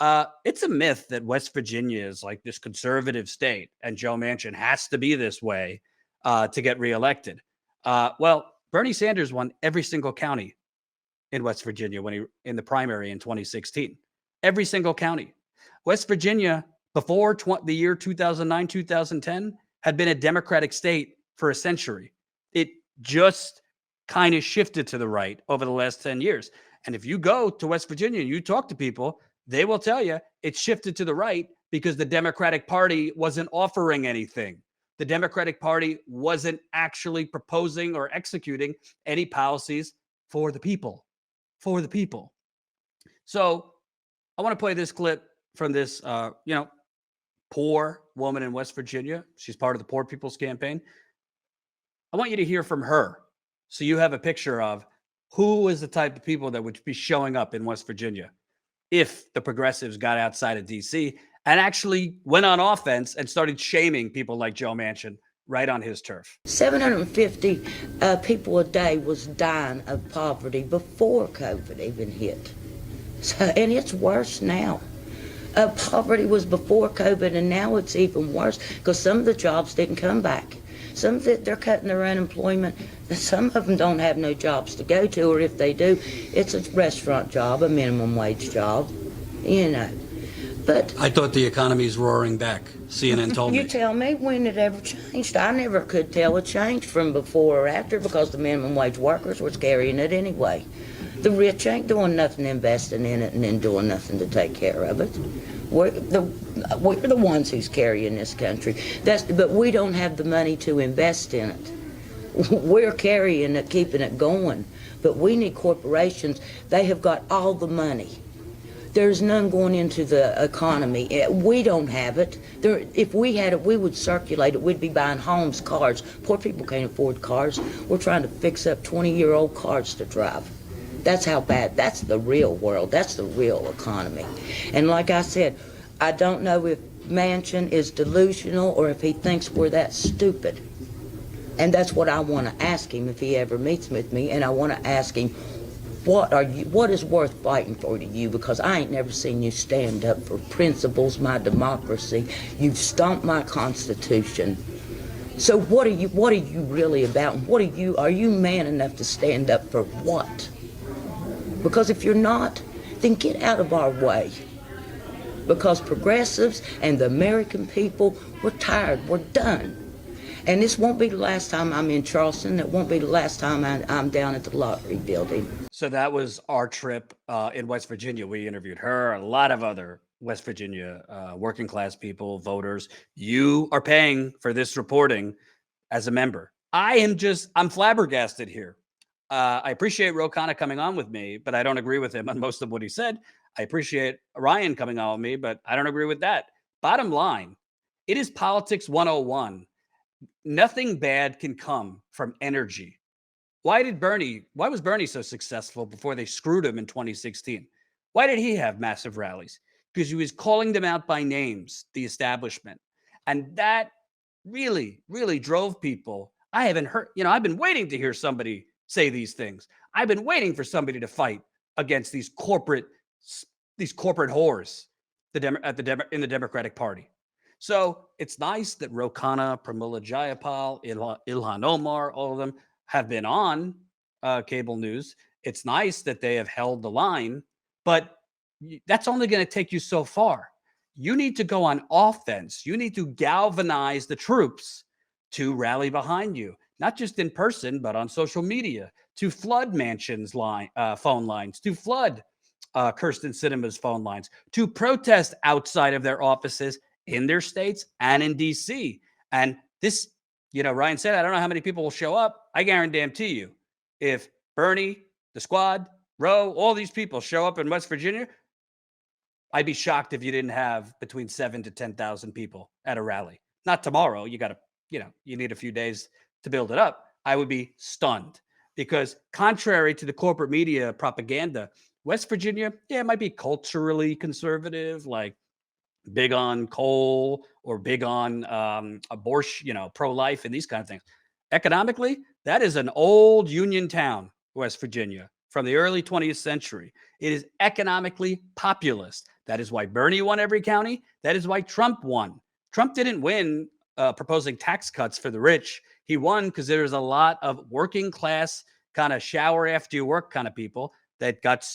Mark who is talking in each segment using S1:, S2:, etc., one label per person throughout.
S1: It's a myth that West Virginia is like this conservative state and Joe Manchin has to be this way to get reelected. Well, Bernie Sanders won every single county in West Virginia when he in the primary in 2016. Every single county. West Virginia before the year 2009, 2010 had been a Democratic state for a century. It just kind of shifted to the right over the last 10 years. And if you go to West Virginia and you talk to people, they will tell you it shifted to the right because the Democratic Party wasn't offering anything. The Democratic Party wasn't actually proposing or executing any policies for the people. For the people. So I want to play this clip from this, poor woman in West Virginia. She's part of the Poor People's Campaign. I want you to hear from her so you have a picture of who is the type of people that would be showing up in West Virginia if the progressives got outside of D.C. and actually went on offense and started shaming people like Joe Manchin right on his turf.
S2: 750 people a day was dying of poverty before COVID even hit. So, and it's worse now. Poverty was before COVID, and now it's even worse because some of the jobs didn't come back. Some of it, they're cutting their unemployment. Some of them don't have no jobs to go to, or if they do, it's a restaurant job, a minimum wage job, But
S1: I thought the economy's roaring back. CNN told me.
S2: You tell me when it ever changed. I never could tell a change from before or after because the minimum wage workers was carrying it anyway. The rich ain't doing nothing investing in it and then doing nothing to take care of it. We're the ones who's carrying this country. But we don't have the money to invest in it. We're carrying it, keeping it going. But we need corporations. They have got all the money. There's none going into the economy. We don't have it. If we had it, we would circulate it. We'd be buying homes, cars. Poor people can't afford cars. We're trying to fix up 20-year-old cars to drive. That's how bad. That's the real world. That's the real economy. And like I said, I don't know if Manchin is delusional or if he thinks we're that stupid. And that's what I want to ask him if he ever meets with me. And I want to ask him, what is worth fighting for to you? Because I ain't never seen you stand up for principles, my democracy. You've stomped my Constitution. So what are you really about? And are you man enough to stand up for what? Because if you're not, then get out of our way. Because progressives and the American people, we're tired, we're done. And this won't be the last time I'm in Charleston. It won't be the last time I'm down at the lottery building.
S1: So that was our trip in West Virginia. We interviewed her, a lot of other West Virginia working class people, voters. You are paying for this reporting as a member. I'm flabbergasted here. I appreciate Ro Khanna coming on with me, but I don't agree with him on most of what he said. I appreciate Ryan coming on with me, but I don't agree with that. Bottom line, it is politics 101. Nothing bad can come from energy. Why was Bernie so successful before they screwed him in 2016? Why did he have massive rallies? Because he was calling them out by names, the establishment. And that really, really drove people. I haven't heard, I've been waiting to hear somebody say these things. I've been waiting for somebody to fight against these corporate whores in the Democratic Party. So it's nice that Ro Khanna, Pramila Jayapal, Ilhan Omar, all of them have been on cable news. It's nice that they have held the line, but that's only going to take you so far. You need to go on offense. You need to galvanize the troops to rally behind you, not just in person, but on social media, to flood Manchin's phone lines, to flood Kirsten Sinema's phone lines, to protest outside of their offices in their states and in D.C. And this, Ryan said, I don't know how many people will show up. I guarantee you, if Bernie, the squad, Roe, all these people show up in West Virginia, I'd be shocked if you didn't have between 7,000 to 10,000 people at a rally. Not tomorrow. You got to, you need a few days to build it up. I would be stunned because contrary to the corporate media propaganda, West Virginia, it might be culturally conservative, like big on coal or big on abortion, pro-life and these kind of things. Economically, that is an old Union town, West Virginia, from the early 20th century. It is economically populist. That is why Bernie won every county. That is why Trump won. Trump didn't win proposing tax cuts for the rich. He won because there was a lot of working class kind of shower after you work kind of people that got,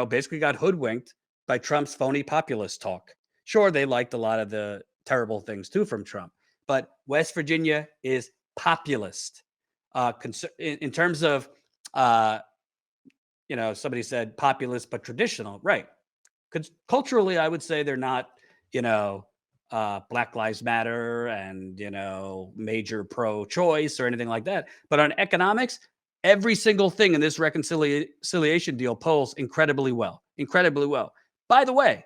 S1: basically got hoodwinked by Trump's phony populist talk. Sure, they liked a lot of the terrible things too from Trump, but West Virginia is populist. In terms of, somebody said populist but traditional, right? Because culturally, I would say they're not, Black Lives Matter and, major pro-choice or anything like that. But on economics, every single thing in this reconciliation deal polls incredibly well. By the way,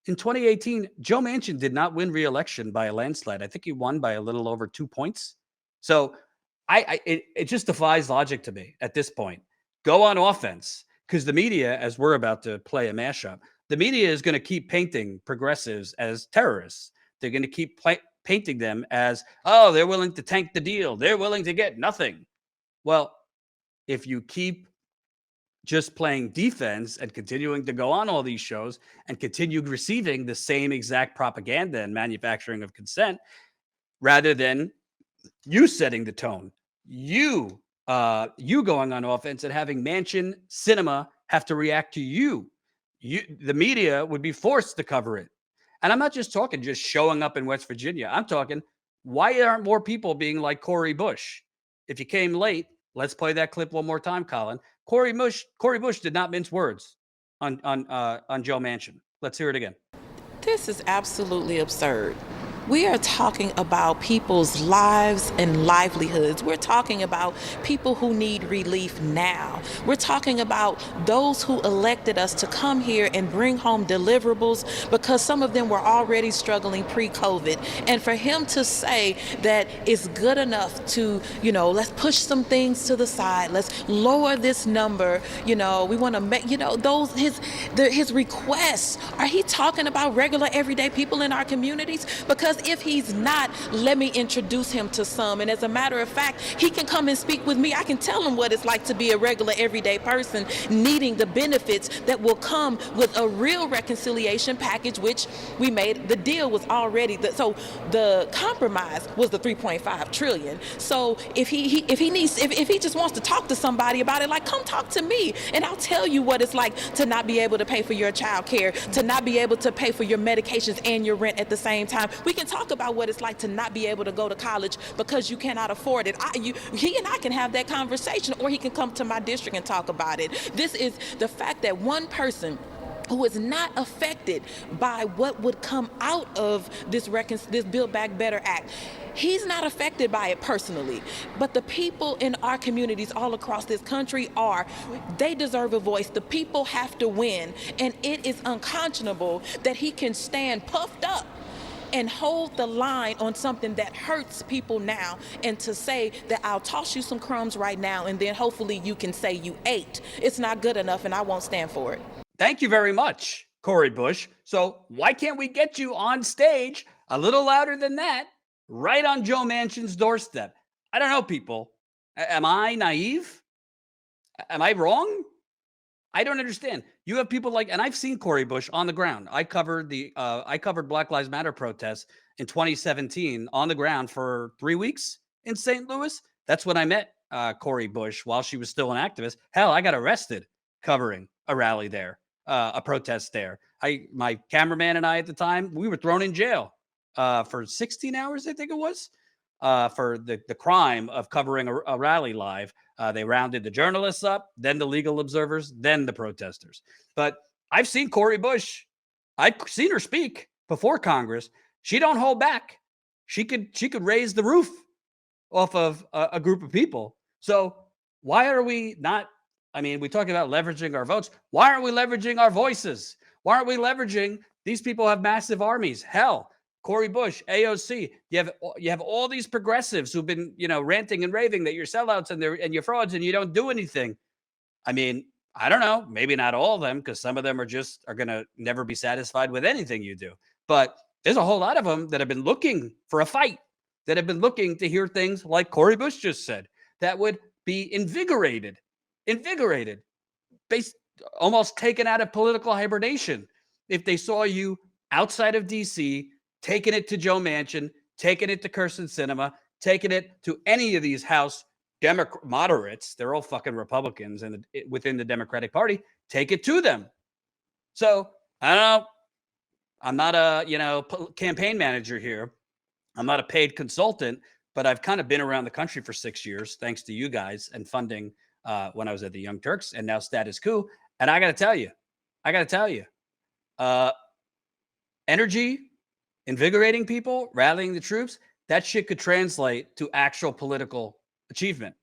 S1: in 2018, Joe Manchin did not win re-election by a landslide. I think he won by a little over 2 points. So it just defies logic to me at this point. Go on offense, because the media, as we're about to play a mashup, the media is going to keep painting progressives as terrorists. They're going to keep painting them as, oh, they're willing to tank the deal. They're willing to get nothing. Well, if you keep just playing defense and continuing to go on all these shows and continue receiving the same exact propaganda and manufacturing of consent, rather than you setting the tone, you going on offense and having Manchin, Cinema have to react to you, the media would be forced to cover it. And I'm not just talking just showing up in West Virginia. I'm talking, why aren't more people being like Cori Bush? If you came late, let's play that clip one more time, Colin. Cori Bush did not mince words on Joe Manchin. Let's hear it again.
S3: This is absolutely absurd. We are talking about people's lives and livelihoods. We're talking about people who need relief now. We're talking about those who elected us to come here and bring home deliverables because some of them were already struggling pre-COVID. And for him to say that it's good enough to, let's push some things to the side. Let's lower this number. We want to make, those his requests. Are he talking about regular everyday people in our communities? Because if he's not, let me introduce him to some. And as a matter of fact, he can come and speak with me. I can tell him what it's like to be a regular everyday person needing the benefits that will come with a real reconciliation package, which we made. The deal was already, so the compromise was the 3.5 trillion. So if he just wants to talk to somebody about it, like, come talk to me and I'll tell you what it's like to not be able to pay for your child care, to not be able to pay for your medications and your rent at the same time. We can talk about what it's like to not be able to go to college because you cannot afford it. He and I can have that conversation, or he can come to my district and talk about it. This is the fact that one person who is not affected by what would come out of this Build Back Better Act. He's not affected by it personally, but the people in our communities all across this country are. They deserve a voice. The people have to win, and it is unconscionable that he can stand puffed up and hold the line on something that hurts people now, and to say that I'll toss you some crumbs right now and then hopefully you can say you ate. It's not good enough, and I won't stand for it.
S1: Thank you very much, Cori Bush. So why can't we get you on stage a little louder than that, right on Joe Manchin's doorstep? I don't know, people. Am I naive? Am I wrong? I don't understand. You have people like, and I've seen Cori Bush on the ground. I covered Black Lives Matter protests in 2017 on the ground for 3 weeks in St. Louis. That's when I met Cori Bush while she was still an activist. Hell, I got arrested covering a rally there, a protest there. My cameraman and I at the time, we were thrown in jail for 16 hours, I think it was, for the crime of covering a rally live. They rounded the journalists up, then the legal observers, then the protesters. But I've seen Cori Bush. I've seen her speak before Congress. She don't hold back. She could raise the roof off of a group of people. So why are we not? I mean, we talk about leveraging our votes. Why aren't we leveraging our voices? Why aren't we leveraging? These people have massive armies. Hell, Cori Bush, AOC. You have all these progressives who've been, ranting and raving that you're sellouts and you're frauds and you don't do anything. I mean, I don't know. Maybe not all of them, because some of them are going to never be satisfied with anything you do. But there's a whole lot of them that have been looking for a fight, that have been looking to hear things like Cori Bush just said, that would be invigorated, almost taken out of political hibernation if they saw you outside of DC, taking it to Joe Manchin, taking it to Kirsten Sinema, taking it to any of these House moderates. They're all fucking Republicans and within the Democratic Party. Take it to them. So I don't know. I'm not a campaign manager here. I'm not a paid consultant, but I've kind of been around the country for 6 years, thanks to you guys and funding when I was at the Young Turks and now Status Coup. And I got to tell you, energy, invigorating people, rallying the troops, that shit could translate to actual political achievement.